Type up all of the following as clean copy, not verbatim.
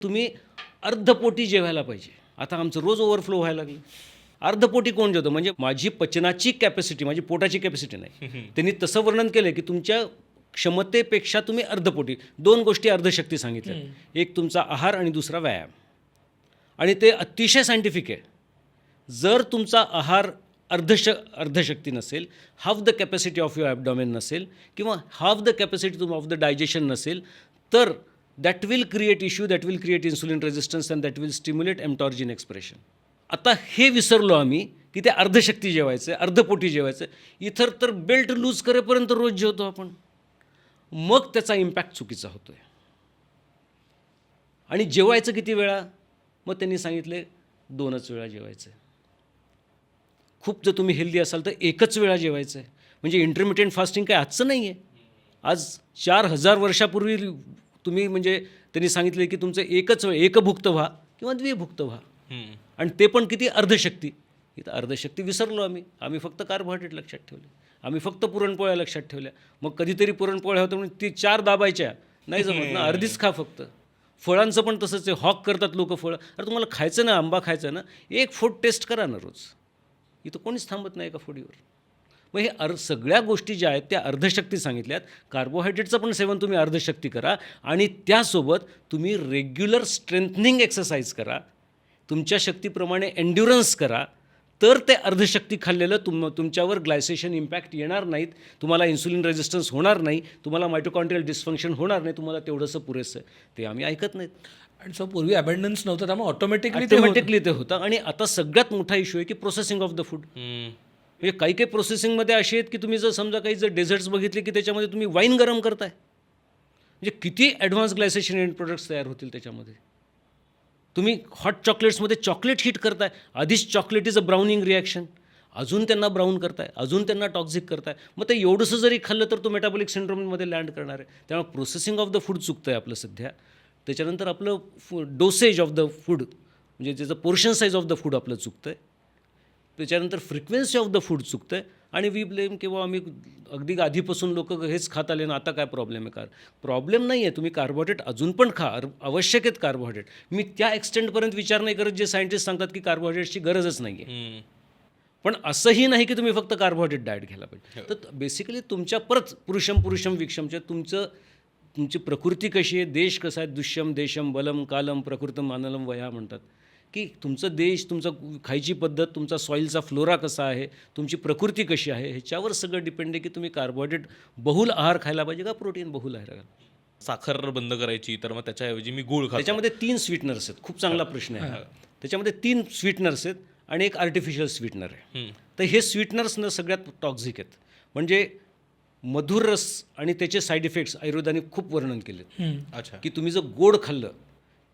तुम्ही अर्धपोटी जेवायला पाहिजे. आता आमचं रोज ओव्हरफ्लो व्हायला लागलं. अर्धपोटी कोण जेवतं? म्हणजे माझी पचनाची कॅपॅसिटी, माझी पोटाची कॅपॅसिटी नाही. त्यांनी तसं वर्णन केलं की तुमच्या क्षमतेपेक्षा तुम्ही अर्धपोटी. 2 गोष्टी अर्धशक्ती सांगितल्या. एक तुमचा आहार आणि दुसरा व्यायाम. आणि ते अतिशय सायंटिफिक आहे. जर तुमचा आहार अर्धशक्ती नसेल, half the capacity of your abdomen नसेल किंवा half the capacity of the digestion नसेल, तर that will create issue, that will create insulin resistance and that will stimulate mTOR gene expression. आता हे विसरलो आम्ही की ते अर्धशक्ती जेवायचं आहे, अर्धपोटी जेवायचं आहे. इतर तर बेल्ट लूज करेपर्यंत रोज जेवतो आपण. मग त्याचा इम्पॅक्ट चुकीचा होतो आहे. आणि जेवायचं किती वेळा? मग त्यांनी सांगितले 2च वेळा जेवायचं आहे. खूप जर तुम्ही हेल्दी असाल तर 1च वेळा जेवायचं आहे. म्हणजे इंटरमिडिएंट फास्टिंग काय आजचं नाही आहे. आज 4000 वर्षापूर्वी तुम्ही म्हणजे त्यांनी सांगितले की तुमचं एकभुक्त व्हा किंवा द्विभुक्त व्हा. आणि ते पण किती? अर्धशक्ती. इथं अर्धशक्ती विसरलो आम्ही फक्त कार्बोहायड्रेट लक्षात ठेवले. आम्ही फक्त पुरणपोळ्या लक्षात ठेवल्या. मग कधीतरी पुरणपोळ्या होतं म्हणून ती 4 दाबायच्या नाही जमत ना, अर्धीच खा फक्त. फळांचं पण तसंच आहे. हॉक करतात लोक फळं. अरे तुम्हाला खायचं ना, आंबा खायचा ना, एक फूड टेस्ट करा ना रोज. इथं कोणीच थांबत नाही एका फुडीवर. मग हे सगळ्या गोष्टी ज्या आहेत त्या अर्धशक्ती सांगितल्यात. कार्बोहायड्रेटचं पण सेवन तुम्ही अर्धशक्ती करा आणि त्यासोबत तुम्ही रेग्युलर स्ट्रेंथनिंग एक्सरसाइज करा. तुमच्या शक्तीप्रमाणे एन्ड्युरन्स करा. तर ते अर्धशक्ती खाल्लेलं तुमच्यावर ग्लायसेशन इम्पॅक्ट येणार नाहीत. तुम्हाला इन्सुलिन रेझिस्टन्स होणार नाही. तुम्हाला मायटोकॉन्ड्रियल डिस्फंक्शन होणार नाही. तुम्हाला तेवढंसं पुरेसं आहे. ते आम्ही ऐकत नाहीत. आणि सो पूर्वी अबंडन्स नव्हतं, त्यामुळे ऑटोमॅटिकली ते होतं. आणि आता सगळ्यात मोठा इश्यू आहे की प्रोसेसिंग ऑफ द फूड. म्हणजे काही प्रोसेसिंगमध्ये असे आहेत की तुम्ही जर समजा काही जर डेझर्ट्स बघितले की त्याच्यामध्ये तुम्ही वाईन गरम करताय. म्हणजे किती ॲडव्हान्स ग्लायसेशन एंड प्रोडक्ट्स तयार होतील त्याच्यामध्ये. तुम्ही हॉट चॉकलेट्समध्ये चॉकलेट हीट करताय. आधीच chocolate is a browning reaction. अजून त्यांना ब्राऊन करताय, अजून त्यांना टॉक्झिक करताय. मग ते एवढंसं जरी खाल्लं तर तो मेटाबॉलिक सिंड्रोममध्ये लँड करणार आहे. त्यामुळे प्रोसेसिंग ऑफ द फूड चुकतं आहे आपलं सध्या. त्याच्यानंतर आपलं डोसेज ऑफ द फूड म्हणजे त्याचं portion size of the food आपलं चुकतं आहे. त्याच्यानंतर फ्रिक्वेन्सी ऑफ द फूड चुकतं आहे. आणि वी ब्लेम किंवा आम्ही अगदी आधीपासून लोक हेच खात आले ना, आता काय प्रॉब्लेम आहे? प्रॉब्लेम नाही आहे. तुम्ही कार्बोहायड्रेट अजून पण खा, आवश्यक आहेत कार्बोहायड्रेट. मी त्या एक्सटेंटपर्यंत विचार नाही करत जे सायंटिस्ट सांगतात की कार्बोहायड्रेटची गरजच नाही आहे. पण असंही नाही की तुम्ही फक्त कार्बोहायड्रेट डाएट घ्यायला पाहिजे. तर बेसिकली तुमच्या परत पुरुषम विक्षमच्या तुमची प्रकृती कशी आहे, देश कसा आहे, दुष्यम देशम बलम कालम प्रकृतम मानलम वया म्हणतात की तुमचं देश, तुमचं खायची पद्धत, तुमचा सॉईलचा फ्लोरा कसा आहे, तुमची प्रकृती कशी आहे, ह्याच्यावर सगळं डिपेंड आहे की तुम्ही कार्बोहायड्रेट बहुल आहार खायला पाहिजे का प्रोटीन बहुल आहार खायला. साखर बंद करायची तर मग त्याच्याऐवजी मी गूळ खातो. त्याच्यामध्ये 3 स्वीटनर्स आहेत. खूप चांगला प्रश्न आहे. त्याच्यामध्ये 3 स्वीटनर्स आहेत आणि एक आर्टिफिशियल स्वीटनर आहे. तर हे स्वीटनर्सनं सगळ्यात टॉक्झिक आहेत. म्हणजे मधुर रस आणि त्याचे साईड इफेक्ट्स आयुर्वेदाने खूप वर्णन केले. अच्छा. की तुम्ही जर गोड खाल्लं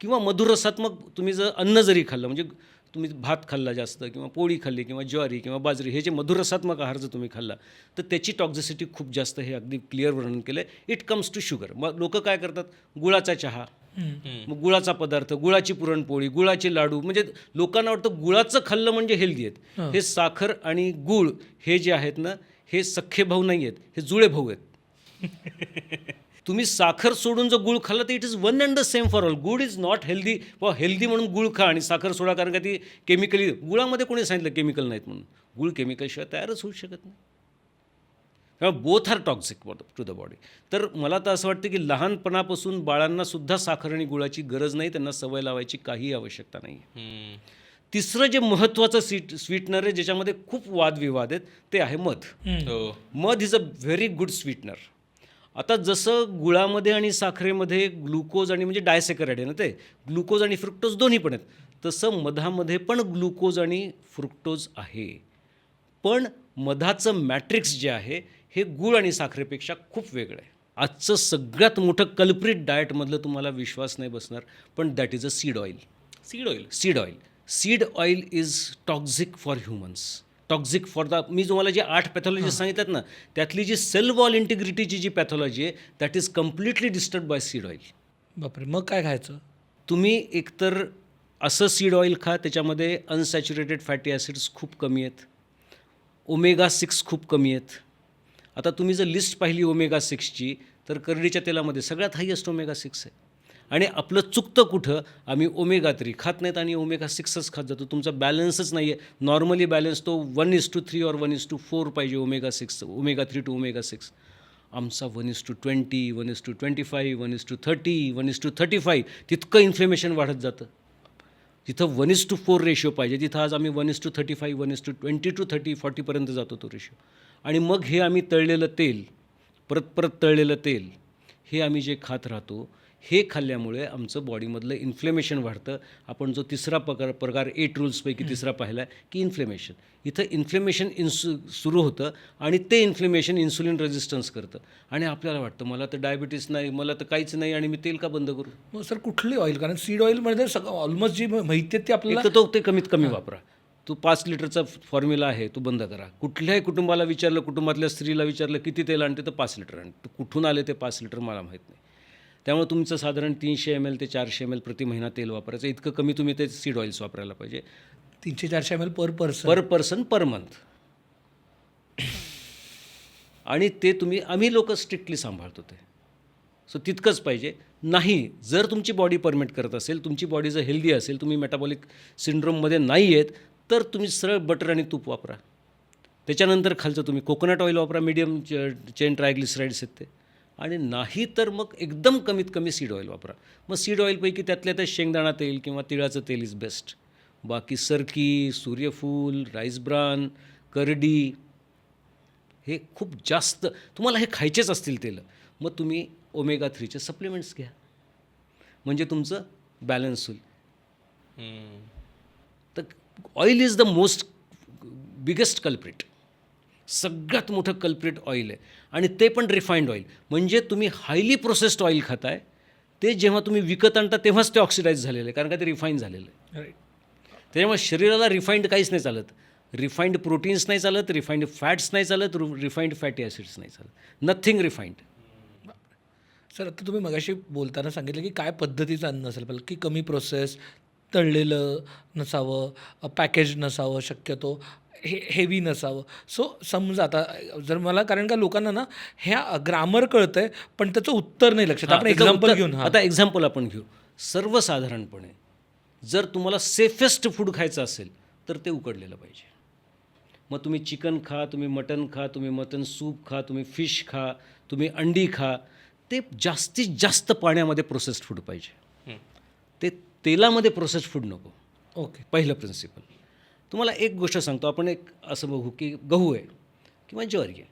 किंवा मधुर रसात्मक तुम्ही जर अन्न जरी खाल्लं, म्हणजे तुम्ही भात खाल्ला जास्त किंवा पोळी खाल्ली किंवा ज्वारी किंवा बाजरी, हे जे मधुर रसात्मक आहार जर तुम्ही खाल्ला तर त्याची टॉक्झिसिटी खूप जास्त, हे अगदी क्लिअर वर्णन केलं आहे. It comes to sugar. मग लोक काय करतात? गुळाचा चहा, मग गुळाचा पदार्थ, गुळाची पुरणपोळी, गुळाचे लाडू. म्हणजे लोकांना वाटतं गुळाचं खाल्लं म्हणजे हेल्दी आहेत. हे साखर आणि गुळ हे जे आहेत ना, हे सख्खे भाऊ नाही आहेत, हे जुळे भाऊ आहेत. तुम्ही साखर सोडून जर गुळ खाल्ला तर it is one and the same for all. गुळ इज नॉट हेल्दी. हेल्दी म्हणून गुळ खा आणि साखर सोडा, कारण का ती केमिकली. गुळामध्ये कोणी सांगितलं केमिकल नाहीत म्हणून? गुळ केमिकलशिवाय तयारच होऊ शकत नाही. तेव्हा both are toxic to the body. तर मला तर असं वाटतं की लहानपणापासून बाळांनासुद्धा साखर आणि गुळाची गरज नाही. त्यांना सवय लावायची काही आवश्यकता नाही. तिसरं जे महत्त्वाचं स्वीटनर आहे ज्याच्यामध्ये खूप वादविवाद आहेत ते आहे मध. मध is a very good sweetener. आता जसं गुळामध्ये आणि साखरेमध्ये ग्लुकोज आणि म्हणजे डायसेकराइड आहे ना, ते ग्लुकोज आणि फ्रुक्टोज दोन्ही पण आहेत, तसं मधामध्ये पण ग्लुकोज आणि फ्रुक्टोज आहे. पण मधाचं मॅट्रिक्स जे आहे हे गुळ आणि साखरेपेक्षा खूप वेगळं आहे. आजचं सगळ्यात मोठं कल्प्रिट डाएटमधलं तुम्हाला विश्वास नाही बसणार, पण that is a seed oil. Seed oil is toxic for humans. Toxic for the, मी तुम्हाला जे 8 पॅथॉलॉजी सांगितल्यात ना, त्यातली जी सेल वॉल इंटिग्रिटीची जी पॅथॉलॉजी आहे that is completely disturb by seed oil. बापरे. मग काय खायचं? तुम्ही एकतर असं सीड ऑइल खा, त्याच्यामध्ये अनसॅच्युरेटेड फॅटी ॲसिड्स खूप कमी आहेत, ओमेगा 6 खूप कमी आहेत. आता तुम्ही जर लिस्ट पाहिली ओमेगा 6ची तर करडीच्या तेलामध्ये सगळ्यात हायेस्ट ओमेगा 6 आहे. आणि आपलं चुकतं कुठं, आम्ही ओमेगा 3 खात नाहीत आणि ओमेगा 6च खात जातो. तुमचा बॅलन्सच नाही आहे. नॉर्मली बॅलन्स तो 1:3 और 1:4 पाहिजे ओमेगा 6 ओमेगा 3 टू ओमेगा 6. आमचा 1:20 1:25 1:30 1:35 तितकं इन्फ्लेमेशन वाढत जातं. जिथं 1:4 रेशो पाहिजे तिथं आज आम्ही 1:35 1:20 to 30 40पर्यंत जातो तो रेशो. आणि मग हे आम्ही तळलेलं तेल परत तळलेलं तेल हे आम्ही जे खात राहतो, हे खाल्ल्यामुळे आमचं बॉडीमधलं इन्फ्लेमेशन वाढतं. आपण जो तिसरा प्रकार 8 रूल्सपैकी तिसरा पाहिला आहे की इन्फ्लेमेशन. इथं इन्फ्लेमेशन सुरू होतं आणि ते इन्फ्लेमेशन इन्सुलिन रेझिस्टन्स करतं आणि आपल्याला वाटतं मला तर डायबिटीस नाही, मला तर काहीच नाही आणि मी तेल का बंद करू. मग सर कुठली ऑइल, कारण सीड ऑइलमध्ये सगळं ऑलमोस्ट जी माहिती आहे ती आपल्याला एक तर तो ते कमीत कमी वापरा. तो 5 लिटरचा फॉर्म्युला आहे, तो बंद करा. कुठल्याही कुटुंबाला विचारलं, कुटुंबातल्या स्त्रीला विचारलं किती तेल आणते, तर 5 लिटर आणते. कुठून आले ते 5 लिटर मला माहीत नाही. त्यामुळे तुमचं साधारण 300 ml ते 400 ml प्रति महिना तेल वापरायचं. इतकं कमी तुम्ही ते सीड ऑइल्स वापरायला पाहिजे 300-400 ml पर पर्सन पर मंथ. आणि ते आम्ही लोक स्ट्रिक्टली सांभाळतो ते. सो तितकंच पाहिजे. नाही, जर तुमची बॉडी परमिट करत असेल, तुमची बॉडी जर हेल्दी असेल, तुम्ही मेटाबॉलिक सिंड्रोममध्ये नाही आहेत, तर तुम्ही सरळ बटर आणि तूप वापरा. त्याच्यानंतर खालचं तुम्ही कोकोनट ऑइल वापरा, मीडियम चेन ट्रायग्लिसराईड्स आहेत ते. आणि नाही तर मग एकदम कमीत कमी सीड ऑइल वापरा. मग सीड ऑइलपैकी त्यातल्या त्यात शेंगदाणा तेल किंवा तिळाचं तेल इज बेस्ट. बाकी सरकी, सूर्यफूल, राईस ब्रान, करडी हे खूप जास्त तुम्हाला हे खायचेच असतील तेलं, मग तुम्ही ओमेगा 3चे सप्लिमेंट्स घ्या, म्हणजे तुमचं बॅलन्स होईल. तर oil is the most biggest culprit. सगळ्यात मोठं कल्प्रिट ऑइल आहे आणि ते पण रिफाईंड ऑइल. म्हणजे तुम्ही हायली प्रोसेस्ड ऑइल खाताय, ते जेव्हा तुम्ही विकत आणता तेव्हाच ते ऑक्सिडाईज झालेलं आहे, कारण का ते रिफाईन झालेलं आहे. राईट. त्याच्यामुळे शरीराला रिफाईंड काहीच नाही चालत. रिफाईंड प्रोटीन्स नाही चालत, रिफाईंड फॅट्स नाही चालत, रिफाईंड फॅटी ॲसिड्स नाही चालत. Nothing refined. सर आता तुम्ही मगाशी बोलताना सांगितलं की काय पद्धतीचं अन्न असेल पाहिजे, की कमी प्रोसेस, तळलेलं नसावं, पॅकेज नसावं, शक्यतो हेवी नसावं. सो समजा आता जर मला, कारण का लोकांना ना ह्या ग्रामर कळतं आहे पण त्याचं उत्तर नाही लक्षात. आपण एक्झाम्पल घेऊन आता एक्झाम्पल आपण घेऊ. सर्वसाधारणपणे जर तुम्हाला सेफेस्ट फूड खायचं असेल तर ते उकडलेलं पाहिजे. मग तुम्ही चिकन खा, तुम्ही मटन खा, तुम्ही मटन सूप खा, तुम्ही फिश खा, तुम्ही अंडी खा, ते जास्तीत जास्त पाण्यामध्ये प्रोसेस्ड फूड पाहिजे. ते तेलामध्ये प्रोसेस्ड फूड नको. ओके. पहिलं प्रिन्सिपल. तुम्हाला एक गोष्ट सांगतो. आपण एक असं बघू की गहू आहे किंवा ज्वारी आहे.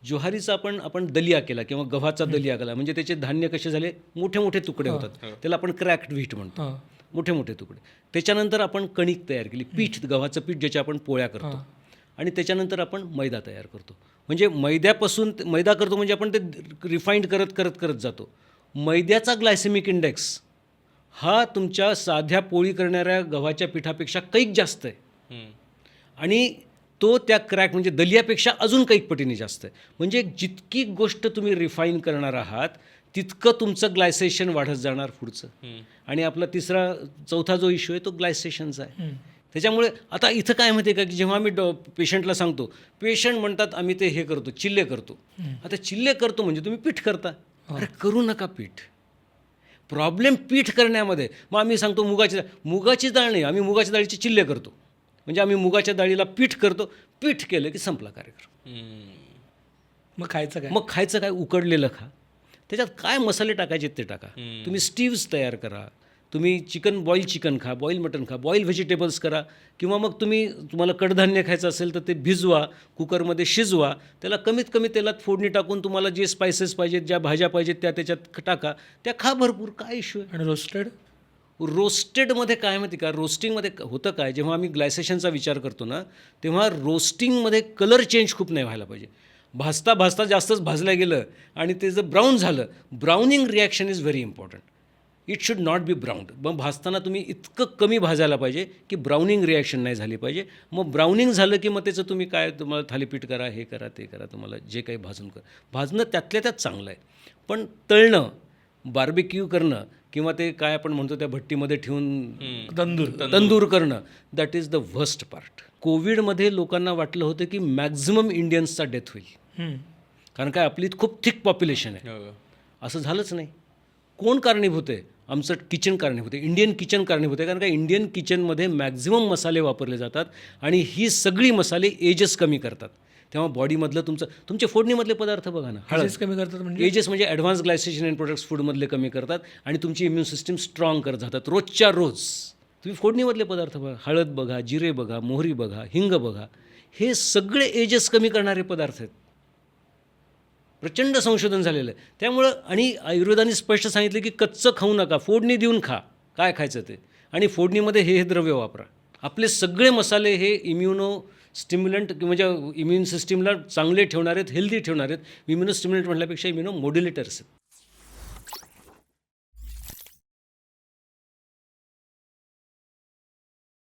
ज्वारीचा आपण दलिया केला किंवा गव्हाचा दलिया केला, म्हणजे त्याचे धान्य कसे झाले, मोठे मोठे तुकडे होतात. त्याला आपण क्रॅक्ड व्हीट म्हणतो, मोठे मोठे तुकडे. त्याच्यानंतर आपण कणिक तयार केली, पीठ, गव्हाचं पीठ ज्याच्या आपण पोळ्या करतो. आणि त्याच्यानंतर आपण मैदा तयार करतो. म्हणजे मैद्यापासून मैदा करतो म्हणजे आपण ते रिफाईंड करत जातो. मैद्याचा ग्लायसेमिक इंडेक्स हा तुमच्या साध्या पोळी करणाऱ्या गव्हाच्या पिठापेक्षा कैक जास्त आहे. आणि तो त्या क्रॅक म्हणजे दलियापेक्षा अजून कैक पटीने जास्त आहे. म्हणजे जितकी गोष्ट तुम्ही रिफाईन करणार आहात तितकं तुमचं ग्लायसेशन वाढत जाणार पुढचं. आणि आपला चौथा जो इश्यू आहे तो ग्लायसेशनचा आहे. त्याच्यामुळे आता इथं काय माहिती आहे का, की जेव्हा आम्ही पेशंटला सांगतो, पेशंट म्हणतात आम्ही ते हे करतो, चिल्ले करतो. आता चिल्ले करतो म्हणजे तुम्ही पीठ करता. अरे करू नका पीठ. प्रॉब्लेम पीठ करण्यामध्ये. मग आम्ही सांगतो मुगाची डाळ नाही, आम्ही मुगाच्या डाळीचे चिल्ले करतो. म्हणजे आम्ही मुगाच्या डाळीला पीठ करतो. पीठ केलं की संपला कार्यक्रम. मग खायचं काय उकडलेलं खा. त्याच्यात काय मसाले टाकायचे ते टाका. तुम्ही स्टीव्स तयार करा. तुम्ही बॉईल चिकन खा, बॉईल मटन खा, बॉईल व्हेजिटेबल्स करा. किंवा मग तुम्हाला कडधान्य खायचं असेल तर ते भिजवा, कुकरमध्ये शिजवा, त्याला कमीत कमी तेलात फोडणी टाकून तुम्हाला जे स्पायसेस पाहिजेत, ज्या भाज्या पाहिजेत त्या त्याच्यात टाका, त्या खा भरपूर. काय इश्यू आहे. आणि रोस्टेडमध्ये काय माहिती का, रोस्टिंगमध्ये होतं काय, जेव्हा आम्ही ग्लायसेशनचा विचार करतो ना, तेव्हा रोस्टिंगमध्ये कलर चेंज खूप नाही व्हायला पाहिजे. भाजता जास्तच भाजलं गेलं आणि ते जर ब्राऊन झालं, browning reaction is very important. It should not be browned. मग भाजताना तुम्ही इतकं कमी भाजायला पाहिजे की ब्राउनिंग रिॲक्शन नाही झाली पाहिजे. मग ब्राउनिंग झालं की मग त्याचं तुम्हाला थालीपीठ करा, हे करा, ते करा, तुम्हाला जे काही भाजणं त्यातल्या त्यात चांगलं आहे. पण तळणं, बार्बिक्यू करणं किंवा ते काय आपण म्हणतो त्या भट्टीमध्ये ठेवून तंदूर करणं, that is the worst part. कोविडमध्ये लोकांना वाटलं होतं की मॅक्झिमम इंडियन्सचा डेथ होईल, कारण काय आपली खूप थिक पॉप्युलेशन आहे. असं झालंच नाही. कोण कारणीभूत आहे. आमचं किचन कारणीभूत आहे, इंडियन किचन कारणीभूत आहे. कारण का इंडियन किचनमध्ये मॅक्झिमम मसाले वापरले जातात आणि ही सगळी मसाले एजेस कमी करतात. तेव्हा बॉडीमधलं तुमचे फोडणीमधले पदार्थ बघा ना, एजेस कमी करतात म्हणजे एजेस म्हणजे ॲडव्हान्स ग्लायसेशन अँड प्रोडक्ट्स फूडमधले कमी करतात आणि तुमची इम्युन सिस्टीम स्ट्रॉंग करत जातात रोजच्या रोज. तुम्ही फोडणीमधले पदार्थ बघा, हळद बघा, जिरे बघा, मोहरी बघा, हिंग बघा, हे सगळे एजेस कमी करणारे पदार्थ आहेत. प्रचंड संशोधन झालेलं आहे. त्यामुळं आणि आयुर्वेदाने स्पष्ट सांगितलं की कच्चं खाऊ नका, फोडणी देऊन खा, काय खायचं ते, आणि फोडणीमध्ये हे द्रव्य वापरा. आपले सगळे मसाले हे स्टिम्युलंट म्हणजे इम्युन सिस्टीमला चांगले ठेवणार आहेत, हेल्दी ठेवणार आहेत. इम्युनो स्टिम्युलंट म्हटल्यापेक्षा इम्युनो मॉड्युलेटर्स आहेत.